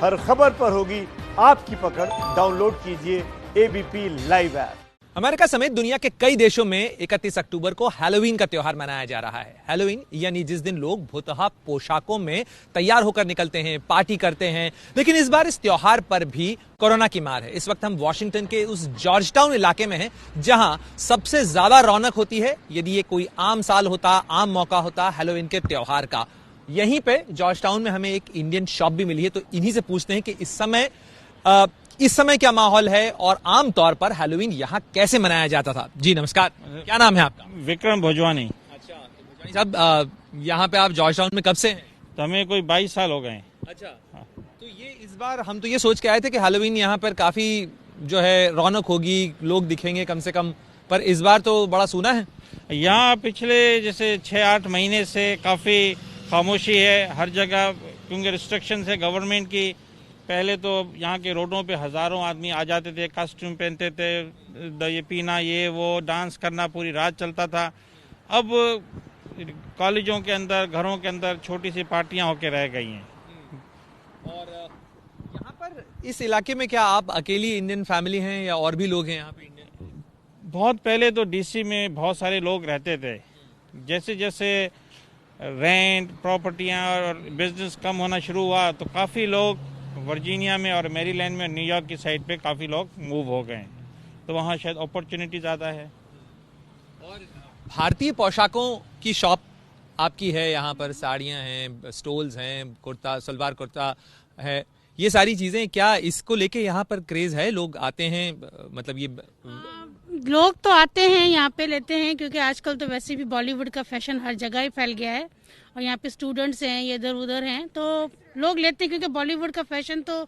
हर खबर पर होगी आपकी पकड़। डाउनलोड कीजिए एबीपी लाइव ऐप। अमेरिका समेत दुनिया के कई देशों में 31 अक्टूबर को हैलोवीन का त्योहार मनाया जा रहा है। हैलोवीन यानी जिस दिन लोग भुतहा पोशाकों में तैयार होकर निकलते हैं, पार्टी करते हैं। लेकिन इस बार इस त्योहार पर भी कोरोना की मार है। इस वक्त हम वॉशिंगटन के उस जॉर्ज टाउन इलाके में हैं, जहां सबसे ज्यादा रौनक होती है यदि ये कोई आम साल होता, आम मौका होता हैलोवीन के त्योहार का। यहीं पे जॉर्ज टाउन में हमें एक इंडियन शॉप भी मिली है, तो इन्हीं से पूछते हैं कि इस समय क्या माहौल है और आम तौर पर हैलोवीन यहाँ कैसे मनाया जाता था। जी नमस्कार, क्या नाम है आपका? विक्रम भोजवानी। अच्छा, तो साहब यहाँ पे आप जॉर्ज टाउन में कब से हैं? तो हमें कोई 22 साल हो गए हैं। अच्छा, तो ये इस बार हम तो ये सोच के आए थे कि हैलोवीन यहाँ पर काफी जो है रौनक होगी, लोग दिखेंगे कम से कम, पर इस बार तो बड़ा सूना है। यहाँ पिछले जैसे 6-8 महीने से काफी खामोशी है हर जगह, क्योंकि रिस्ट्रिक्शन है गवर्नमेंट की। पहले तो यहाँ के रोडों पे हजारों आदमी आ जाते थे, कॉस्ट्यूम पहनते थे, ये पीना ये वो, डांस करना पूरी रात चलता था। अब कॉलेजों के अंदर, घरों के अंदर छोटी सी पार्टियां होके रह गई हैं। और यहाँ पर इस इलाके में क्या आप अकेली इंडियन फैमिली हैं या और भी लोग हैं यहाँ पे इंडियन? बहुत पहले तो डीसी में बहुत सारे लोग रहते थे। जैसे जैसे रेंट, प्रॉपर्टियां और बिजनेस कम होना शुरू हुआ तो काफ़ी लोग वर्जीनिया में और मैरीलैंड में, न्यूयॉर्क की साइड पे काफ़ी लोग मूव हो गए, तो वहाँ शायद अपॉर्चुनिटी ज़्यादा है। और भारतीय पोशाकों की शॉप आपकी है यहाँ पर, साड़ियाँ हैं, स्टोल्स हैं, कुर्ता, सलवार कुर्ता है, ये सारी चीज़ें, क्या इसको लेके यहाँ पर क्रेज है? लोग आते हैं, मतलब ये लोग तो आते हैं यहाँ पे लेते हैं, क्योंकि आजकल तो वैसे भी बॉलीवुड का फैशन हर जगह ही फैल गया है और यहाँ पे स्टूडेंट्स हैं, ये इधर उधर हैं, तो लोग लेते हैं, क्योंकि बॉलीवुड का फैशन तो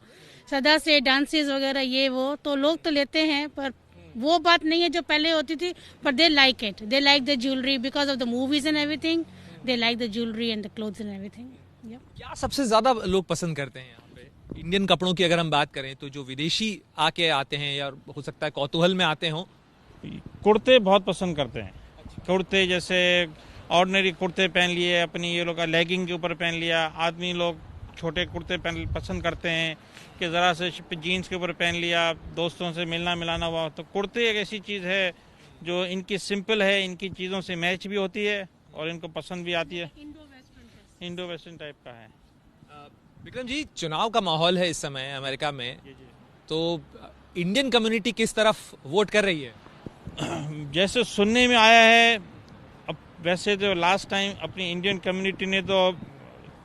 सदा से डांसेस वगैरह ये वो, तो लोग तो लेते हैं, पर वो बात नहीं है जो पहले होती थी। पर they like it, they like the jewellery because of the movies and everything, they like the jewellery and the clothes and everything. क्या सबसे ज्यादा लोग पसंद करते हैं यहाँ पे? इंडियन कपड़ों की अगर हम बात करें तो जो विदेशी आके आते हैं या हो सकता है कौतूहल में आते हों, कुर्ते बहुत पसंद करते हैं। कुर्ते जैसे ऑर्डिनरी कुर्ते पहन लिए, अपनी ये लोग का लेगिंग के ऊपर पहन लिया। आदमी लोग छोटे कुर्ते पसंद करते हैं कि ज़रा से जीन्स के ऊपर पहन लिया, दोस्तों से मिलना मिलाना हुआ। तो कुर्ते एक ऐसी चीज़ है जो इनकी सिंपल है, इनकी चीज़ों से मैच भी होती है और इनको पसंद भी आती है। इंडो वेस्टर्न टाइप का है। विक्रम जी, चुनाव का माहौल है इस समय अमेरिका में, तो इंडियन कम्युनिटी किस तरफ वोट कर रही है? जैसे सुनने में आया है, अब वैसे तो लास्ट टाइम अपनी इंडियन कम्युनिटी ने तो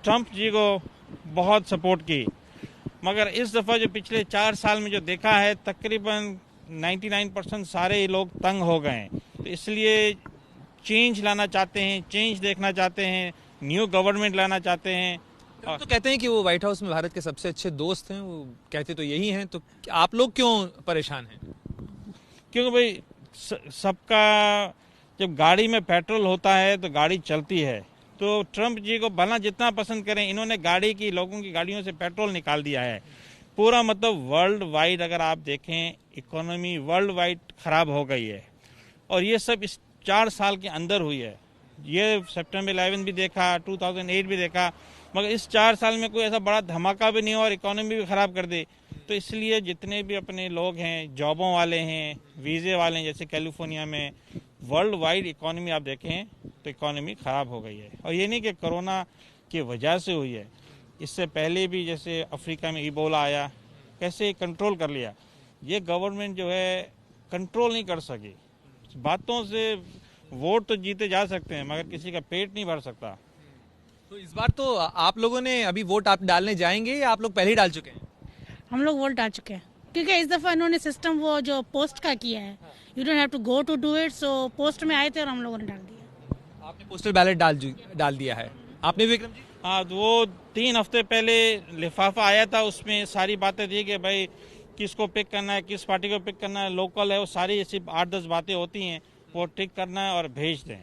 ट्रंप जी को बहुत सपोर्ट की, मगर इस दफ़ा जो पिछले 4 साल में जो देखा है, तकरीबन 99% सारे लोग तंग हो गए। तो इसलिए चेंज लाना चाहते हैं, चेंज देखना चाहते हैं, न्यू गवर्नमेंट लाना चाहते हैं। तो कहते हैं कि वो व्हाइट हाउस में भारत के सबसे अच्छे दोस्त हैं, वो कहते तो यही हैं, तो आप लोग क्यों परेशान हैं? क्योंकि भाई सबका जब गाड़ी में पेट्रोल होता है तो गाड़ी चलती है। तो ट्रंप जी को भला जितना पसंद करें, इन्होंने गाड़ी की, लोगों की गाड़ियों से पेट्रोल निकाल दिया है पूरा। मतलब वर्ल्ड वाइड अगर आप देखें, इकोनॉमी वर्ल्ड वाइड खराब हो गई है और ये सब इस 4 साल के अंदर हुई है। ये सितंबर 11 भी देखा, 2008 भी देखा, मगर इस 4 साल में कोई ऐसा बड़ा धमाका भी नहीं हुआ और इकोनॉमी भी खराब कर दी। तो इसलिए जितने भी अपने लोग हैं, जॉबों वाले हैं, वीज़े वाले हैं, जैसे कैलिफोर्निया में, वर्ल्ड वाइड इकोनॉमी आप देखें तो इकोनॉमी ख़राब हो गई है। और ये नहीं कि कोरोना की वजह से हुई है, इससे पहले भी जैसे अफ्रीका में इबोला आया, कैसे कंट्रोल कर लिया। ये गवर्नमेंट जो है कंट्रोल नहीं कर सकी। बातों से वोट तो जीते जा सकते हैं, मगर किसी का पेट नहीं भर सकता। तो इस बार तो आप लोगों ने अभी वोट आप डालने जाएंगे या आप लोग पहले ही डाल चुके हैं? हम लोग वोट डाल चुके हैं, क्योंकि इस दफा इन्होंने सिस्टम वो जो पोस्ट का किया है, you don't have to go to do it, so post में आए थे और हम लोगों ने डाल दिया। आपने पोस्टल बैलेट डाल दिया है आपने, विक्रम जी? हाँ, तो वो 3 हफ्ते पहले लिफाफा आया था, उसमें सारी बातें थी कि भाई किसको पिक करना है, किस पार्टी को पिक करना है, लोकल है, वो सारी ऐसी 8-10 बातें होती हैं, वो टिक करना है और भेज दें।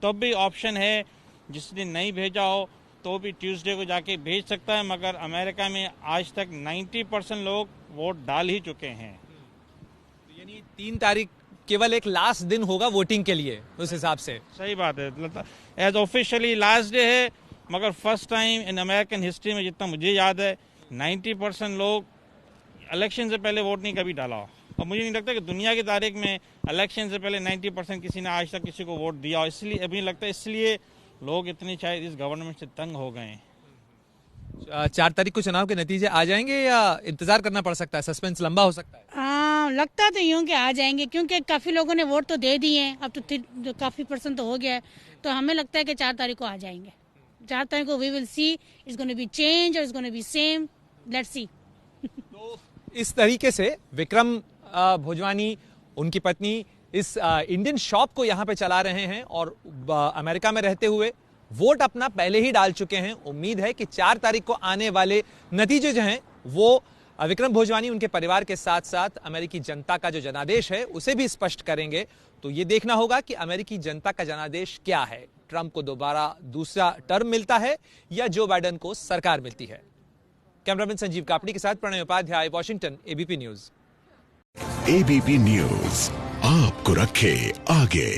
तब भी ऑप्शन है, जिस दिन नहीं भेजा हो तो भी ट्यूसडे को जाके भेज सकता है। मगर अमेरिका में आज तक 90% लोग वोट डाल ही चुके हैं। यानी 3 तारीख केवल एक लास्ट दिन होगा वोटिंग के लिए, उस हिसाब से। सही बात है, एज ऑफिशियली लास्ट डे है, मगर first time in American history में जितना मुझे याद है 90% लोग इलेक्शन से पहले वोट नहीं कभी डाला, और मुझे नहीं लगता कि दुनिया की तारीख में इलेक्शन से पहले 90% किसी ने आज तक किसी को वोट दिया। इसलिए अभी लगता है इसलिए लोग इतने शायद इस गवर्नमेंट से तंग हो गए हैं। 4 तारीख को चुनाव के नतीजे आ जाएंगे या इंतजार करना पड़ सकता है, सस्पेंस लंबा हो सकता है? लगता तो यूं कि आ जाएंगे, क्योंकि काफी लोगों ने वोट तो दे दिए हैं, अब तो काफी % तो हो गया है, तो हमें लगता है कि 4 तारीख को आ जाएंगे। 4 तारीख को we will see it's gonna be change और it's gonna be same, let's see. तो इस तरीके से विक्रम भोजवानी, उनकी पत्नी इस इंडियन शॉप को यहां पे चला रहे हैं और अमेरिका में रहते हुए वोट अपना पहले ही डाल चुके हैं। उम्मीद है कि 4 तारीख को आने वाले नतीजे जो हैं वो विक्रम भोजवानी उनके परिवार के साथ साथ अमेरिकी जनता का जो जनादेश है उसे भी स्पष्ट करेंगे। तो ये देखना होगा कि अमेरिकी जनता का जनादेश क्या है, ट्रंप को दोबारा दूसरा टर्म मिलता है या जो बाइडेन को सरकार मिलती है। कैमरामैन संजीव कापड़ी के साथ Pranay Upadhyay, Washington, ABP news. ABP news आपको रखे आगे।